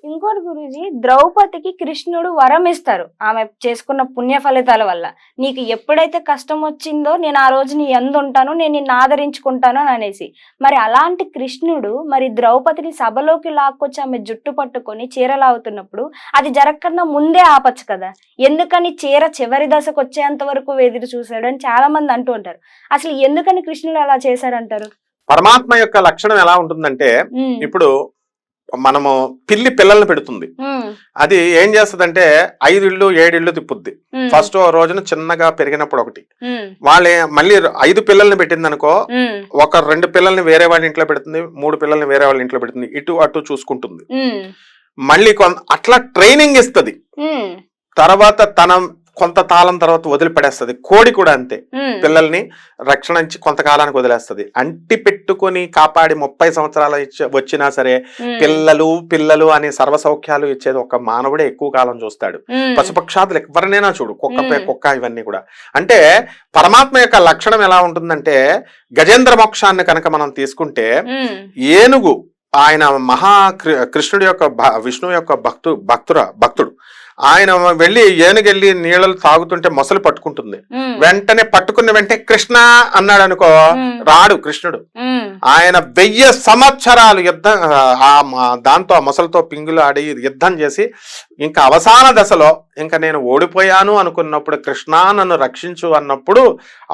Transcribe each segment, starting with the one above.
ఇంకోటి గురూజీ, ద్రౌపదికి కృష్ణుడు వరం ఇస్తారు ఆమె చేసుకున్న పుణ్య ఫలితాల వల్ల. నీకు ఎప్పుడైతే కష్టం వచ్చిందో నేను ఆ రోజు నీ యందు ఉంటాను, నేను నిన్ను ఆదరించుకుంటాను అని అనేసి. మరి అలాంటి కృష్ణుడు మరి ద్రౌపదిని సభలోకి లాక్కొచ్చి ఆమె జుట్టు పట్టుకొని చీర లాగుతున్నప్పుడు అది జరగకన్నా ముందే ఆపచ్చు కదా, ఎందుకని చీర చివరి దశకు వచ్చేంత వరకు ఎదురు చూశాడు అని చాలా మంది అంటూ ఉంటారు. అసలు ఎందుకని కృష్ణుడు అలా చేశారంటారు? పరమాత్మ యొక్క లక్షణం ఎలా ఉంటుందంటే, ఇప్పుడు మనము పిల్లల్ని పెడుతుంది, అది ఏం చేస్తుందంటే 5 ఇళ్ళు 7 ఇళ్ళు తిప్పుద్ది. ఫస్ట్ రోజున చిన్నగా పెరిగినప్పుడు ఒకటి, వాళ్ళే మళ్ళీ 5 పిల్లల్ని పెట్టింది అనుకో, ఒక 2 పిల్లల్ని వేరే వాళ్ళ ఇంట్లో పెడుతుంది, 3 పిల్లల్ని వేరే వాళ్ళ ఇంట్లో పెడుతుంది, ఇటు అటు చూసుకుంటుంది. మళ్ళీ అట్లా ట్రైనింగ్ ఇస్తుంది. తర్వాత తన కొంత కాలం తర్వాత వదిలిపడేస్తుంది. కోడి కూడా అంతే, పిల్లల్ని రక్షణ ఇచ్చి కొంతకాలానికి వదిలేస్తుంది. అంటి పెట్టుకుని కాపాడి 30 సంవత్సరాలు వచ్చినా సరే పిల్లలు అని సర్వసౌఖ్యాలు ఇచ్చేది ఒక మానవుడే ఎక్కువ కాలం చూస్తాడు. పశుపక్షాదులు ఎవరినైనా చూడు, కుక్క ఇవన్నీ కూడా. అంటే పరమాత్మ యొక్క లక్షణం ఎలా ఉంటుందంటే, గజేంద్ర మోక్షాన్ని కనుక మనం తీసుకుంటే, ఏనుగు ఆయన కృష్ణుడి యొక్క విష్ణువు యొక్క భక్తుడు ఆయన వెళ్ళి ఏనుగెళ్ళి నీళ్ళలు తాగుతుంటే మొసలు పట్టుకుంటుంది. వెంటనే పట్టుకున్న వెంటనే కృష్ణ అన్నాడు అనుకో, రాడు కృష్ణుడు. ఆయన 1000 సంవత్సరాలు యుద్ధం దాంతో ఆ మొసలతో పింగులు ఆడి యుద్ధం చేసి ఇంకా అవసాన దశలో ఇంకా నేను ఓడిపోయాను అనుకున్నప్పుడు, కృష్ణ నన్ను రక్షించు అన్నప్పుడు,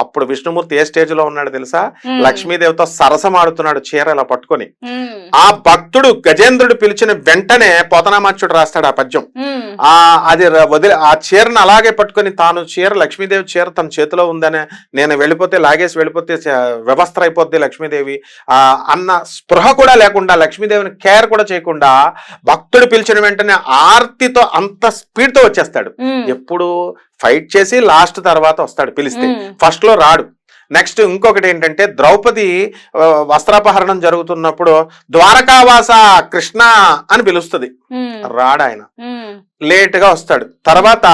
అప్పుడు విష్ణుమూర్తి ఏ స్టేజ్ లో ఉన్నాడు తెలుసా? లక్ష్మీదేవితో సరసమాడుతున్నాడు చీర ఇలా పట్టుకొని. ఆ భక్తుడు గజేంద్రుడు పిలిచిన వెంటనే పోతనామాచ్యుడు రాస్తాడు ఆ పద్యం. అది ఆ చీరను అలాగే పట్టుకొని, తాను లక్ష్మీదేవి చీర తన చేతిలో ఉందనే, నేను వెళ్ళిపోతే లాగేసి వెళ్ళిపోతే వ్యవస్థ అయిపోద్ది లక్ష్మీదేవి అన్న స్పృహ కూడా లేకుండా, లక్ష్మీదేవిని కేర్ కూడా చేయకుండా, భక్తుడు పిలిచిన వెంటనే ఆర్తితో అంత స్పీడ్ తో వచ్చేస్తాడు. ఎప్పుడు ఫైట్ చేసి లాస్ట్ తర్వాత వస్తాడు పిలిస్తే, ఫస్ట్ లో రాడు. నెక్స్ట్ ఇంకొకటి ఏంటంటే, ద్రౌపది వస్త్రాపహరణం జరుగుతున్నప్పుడు ద్వారకావాస కృష్ణ అని పిలుస్తుంది, రాడాయన, లేట్ గా వస్తాడు. తర్వాత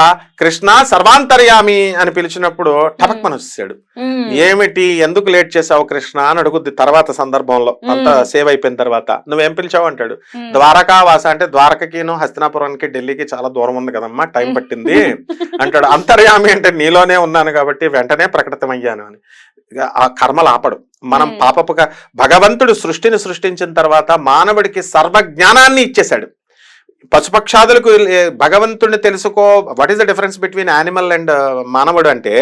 కృష్ణ సర్వాంతర్యామి అని పిలిచినప్పుడు టపక్మని వచ్చేసాడు. ఏమిటి, ఎందుకు లేట్ చేసావు కృష్ణ అని అడుగుద్ది తర్వాత సందర్భంలో, అంత సేవ్ అయిపోయిన తర్వాత. నువ్వేం పిలిచావు అంటాడు. ద్వారకావాస అంటే ద్వారకకిను హస్తినాపురానికి ఢిల్లీకి చాలా దూరం ఉంది కదమ్మా, టైం పట్టింది అంటాడు. అంతర్యామి అంటే నీలోనే ఉన్నాను కాబట్టి వెంటనే ప్రకటితమయ్యాను అని. ఆ కర్మలు ఆపడు. మనం పాపపుగా భగవంతుడు సృష్టిని సృష్టించిన తర్వాత మానవుడికి సర్వజ్ఞానాన్ని ఇచ్చేశాడు. పశుపక్షాదులకు భగవంతుడిని తెలుసుకో. What is the difference between animal and మానవుడు అంటే,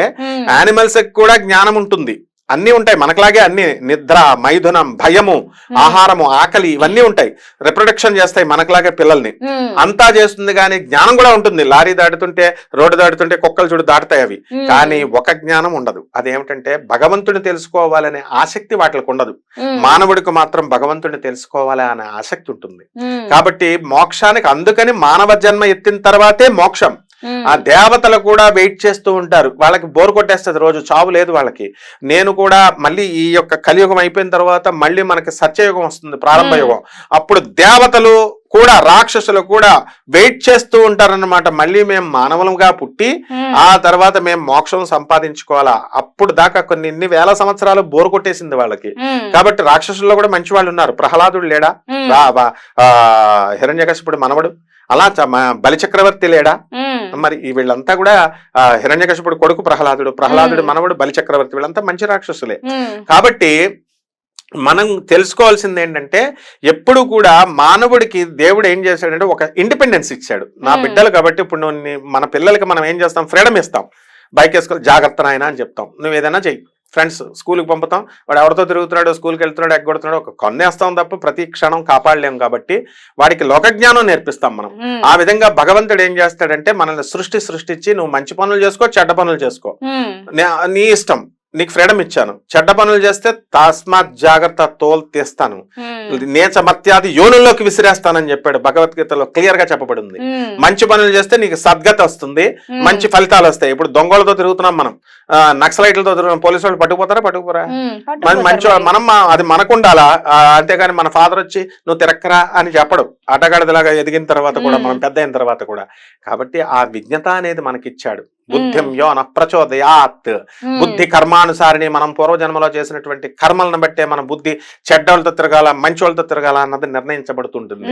యానిమల్స్ కూడా జ్ఞానం ఉంటుంది, అన్ని ఉంటాయి మనకులాగే, అన్ని నిద్ర, మైథునం, భయము, ఆహారము, ఆకలి ఇవన్నీ ఉంటాయి, రిప్రొడక్షన్ చేస్తాయి మనకులాగే పిల్లల్ని, అంతా చేస్తుంది. కానీ జ్ఞానం కూడా ఉంటుంది. లారీ దాటుతుంటే, రోడ్డు దాటుతుంటే కుక్కలు చూడు దాటుతాయి అవి, కానీ ఒక జ్ఞానం ఉండదు. అదేమిటంటే భగవంతుడిని తెలుసుకోవాలనే ఆసక్తి వాటికి ఉండదు. మానవుడికి మాత్రం భగవంతుడిని తెలుసుకోవాలి అనే ఆసక్తి ఉంటుంది. కాబట్టి మోక్షానికి, అందుకని మానవ జన్మ ఎత్తిన తర్వాతే మోక్షం. ఆ దేవతలు కూడా వెయిట్ చేస్తూ ఉంటారు, వాళ్ళకి బోర్ కొట్టేస్తుంది, రోజు చావు లేదు వాళ్ళకి. నేను కూడా మళ్ళీ ఈ యొక్క కలియుగం అయిపోయిన తర్వాత మళ్ళీ మనకి సత్యయుగం వస్తుంది, ప్రారంభ యుగం. అప్పుడు దేవతలు కూడా రాక్షసులు కూడా వెయిట్ చేస్తూ ఉంటారన్నమాట. మళ్ళీ మేము మానవులుగా పుట్టి ఆ తర్వాత మేము మోక్షం సంపాదించుకోవాలా. అప్పుడు దాకా ఇన్ని వేల సంవత్సరాలు బోరు కొట్టేసింది వాళ్ళకి. కాబట్టి రాక్షసుల్లో కూడా మంచి వాళ్ళు ఉన్నారు. ప్రహ్లాదుడు లేడా, హిరణ్యకశిపుడు మనవడు, అలా బలిచక్రవర్తి లేడా? మరి వీళ్ళంతా కూడా హిరణ్యకశిపుడు కొడుకు ప్రహ్లాదుడు మనవడు బలిచక్రవర్తి, వీళ్ళంతా మంచి రాక్షసులే. కాబట్టి మనం తెలుసుకోవాల్సింది ఏంటంటే, ఎప్పుడు కూడా మానవుడికి దేవుడు ఏం చేశాడంటే ఒక ఇండిపెండెన్స్ ఇచ్చాడు. నా బిడ్డలు కాబట్టి ఇప్పుడు మన పిల్లలకి మనం ఏం చేస్తాం, ఫ్రీడమ్ ఇస్తాం. బైక్ వేసుకోవాలి, జాగ్రత్త నాయన అని చెప్తాం, నువ్వు ఏదైనా చెయ్యి. ఫ్రెండ్స్ స్కూల్కి పంపుతాం, వాడు ఎవరితో తిరుగుతున్నాడు, స్కూల్కి వెళ్తున్నాడు, ఎగ్గొడుతున్నాడు, ఒక కొన్నేస్తాం తప్ప ప్రతి క్షణం కాపాడలేము. కాబట్టి వాడికి లోకజ్ఞానం నేర్పిస్తాం మనం. ఆ విధంగా భగవంతుడు ఏం చేస్తాడంటే, మనల్ని సృష్టించి నువ్వు మంచి పనులు చేసుకో, చెడ్డ పనులు చేసుకో, నీ ఇష్టం, నీకు ఫ్రీడమ్ ఇచ్చాను. చెడ్డ పనులు చేస్తే తస్మాత్ జాగ్రత్త, తోలు తీస్తాను, నేచ మత్యాది యోనుల్లోకి విసిరేస్తానని చెప్పాడు భగవద్గీతలో, క్లియర్ గా చెప్పబడింది. మంచి పనులు చేస్తే నీకు సద్గతి వస్తుంది, మంచి ఫలితాలు వస్తాయి. ఇప్పుడు దొంగలతో తిరుగుతున్నాం మనం, నక్సలైట్లతో తిరుగుతున్నాం, పోలీసు వాళ్ళు పట్టుకుపోరా? మంచి మనం అది మనకు ఉండాలా, అంతేగాని మన ఫాదర్ వచ్చి నువ్వు తిరక్కరా అని చెప్పడు, ఆటగాడిలాగా ఎదిగిన తర్వాత కూడా, మనం పెద్ద అయిన తర్వాత కూడా. కాబట్టి ఆ విజ్ఞత అనేది మనకిచ్చాడు. బుద్ధిం యోన ప్రచోదయాత్. బుద్ధి కర్మానుసారిని, మనం పూర్వజన్మలో చేసినటువంటి కర్మలను బట్టే మన బుద్ధి చెడ్డోళ్ళతో తిరగాల మంచోళ్ళతో తిరగాల అన్నది నిర్ణయించబడుతుంటుంది.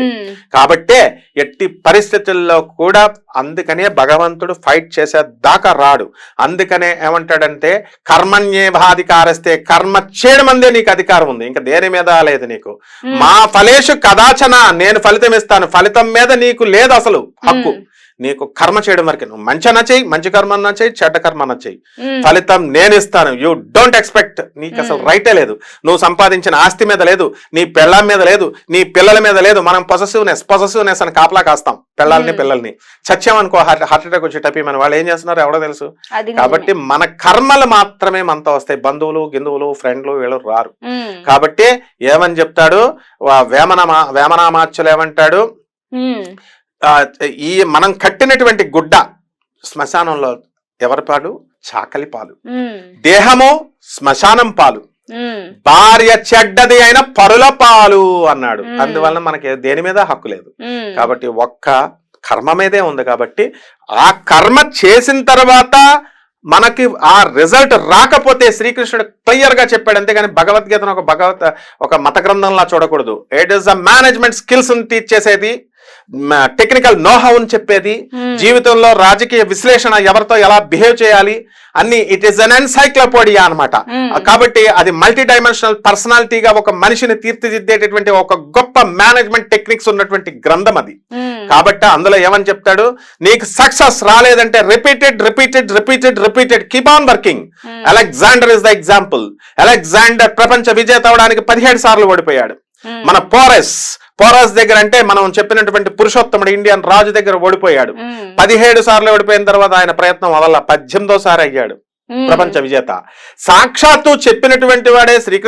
కాబట్టే ఎట్టి పరిస్థితుల్లో కూడా అందుకనే భగవంతుడు ఫైట్ చేసేదాకా రాడు. అందుకనే ఏమంటాడంటే కర్మణ్యేవాధికారస్తే, కర్మ చేయడం అందే నీకు అధికారం ఉంది, ఇంకా దేని మీద లేదు నీకు. మా ఫలేషు కదాచన, నేను ఫలితం ఇస్తాను, ఫలితం మీద నీకు లేదు అసలు హక్కు. నీకు కర్మ చేయడం వరకే, నువ్వు మంచి అన్న చెయ్యి, మంచి కర్మ అన్న చెయ్యి, చెడ్డ కర్మ అన్న చెయ్యి, ఫలితం నేను ఇస్తాను. You don't expect. నీకు అసలు రైటే లేదు. నువ్వు సంపాదించిన ఆస్తి మీద లేదు, నీ పెళ్ళాం మీద లేదు, నీ పిల్లల మీద లేదు. మనం పొసెసివ్నెస్ అని కాపలా కాస్తాం పిల్లల్ని. చచ్చామనుకో హార్ట్ అటాక్ వచ్చి టపి మన వాళ్ళు ఏం చేస్తున్నారు ఎవడో తెలుసు. కాబట్టి మన కర్మలు మాత్రమే మనతో వస్తాయి, బంధువులు గిందువులు ఫ్రెండ్లు వీళ్ళు రారు. కాబట్టి ఏమని చెప్తాడు వేమనామాచ్యులు, ఏమంటాడు, ఈ మనం కట్టినటువంటి గుడ్డ శ్మశానంలో ఎవరి పాలు? చాకలి పాలు. దేహము శ్మశానం పాలు, భార్య చెడ్డది అయిన పరుల పాలు అన్నాడు. అందువల్ల మనకి దేని మీద హక్కు లేదు. కాబట్టి ఒక్క కర్మ మీదే ఉంది. కాబట్టి ఆ కర్మ చేసిన తర్వాత మనకి ఆ రిజల్ట్ రాకపోతే శ్రీకృష్ణుడు క్లియర్ గా చెప్పాడు. అంతేగాని భగవద్గీతను ఒక మత గ్రంథంలా చూడకూడదు. It is a management skills teach చేసేది, టెక్నికల్ నోహౌని చెప్పేది, జీవితంలో రాజకీయ విశ్లేషణ, ఎవరితో ఎలా బిహేవ్ చేయాలి అన్ని. ఇట్ ఈస్ అన్ ఎన్సైక్లోపీడియా అనమాట. కాబట్టి అది మల్టీ డైమెన్షనల్ పర్సనాలిటీగా ఒక మనిషిని తీర్చిదిద్దేటటువంటి ఒక గొప్ప మేనేజ్మెంట్ టెక్నిక్స్ ఉన్నటువంటి గ్రంథం అది. కాబట్టి అందులో ఏమని చెప్తాడు, నీకు సక్సెస్ రాలేదంటే repeated keep on working. Alexander is the example. Alexander ప్రపంచ విజేత అవడానికి 17 సార్లు ఓడిపోయాడు. మన పోరస్ దగ్గర, అంటే మనం చెప్పినటువంటి పురుషోత్తముడు ఇండియన్ రాజు దగ్గర ఓడిపోయాడు. 17 సార్లు ఓడిపోయిన తర్వాత ఆయన ప్రయత్నం వల్ల 18వ సారి అయ్యాడు ప్రపంచ విజేత. సాక్షాత్తు చెప్పినటువంటి వాడే శ్రీకృష్ణ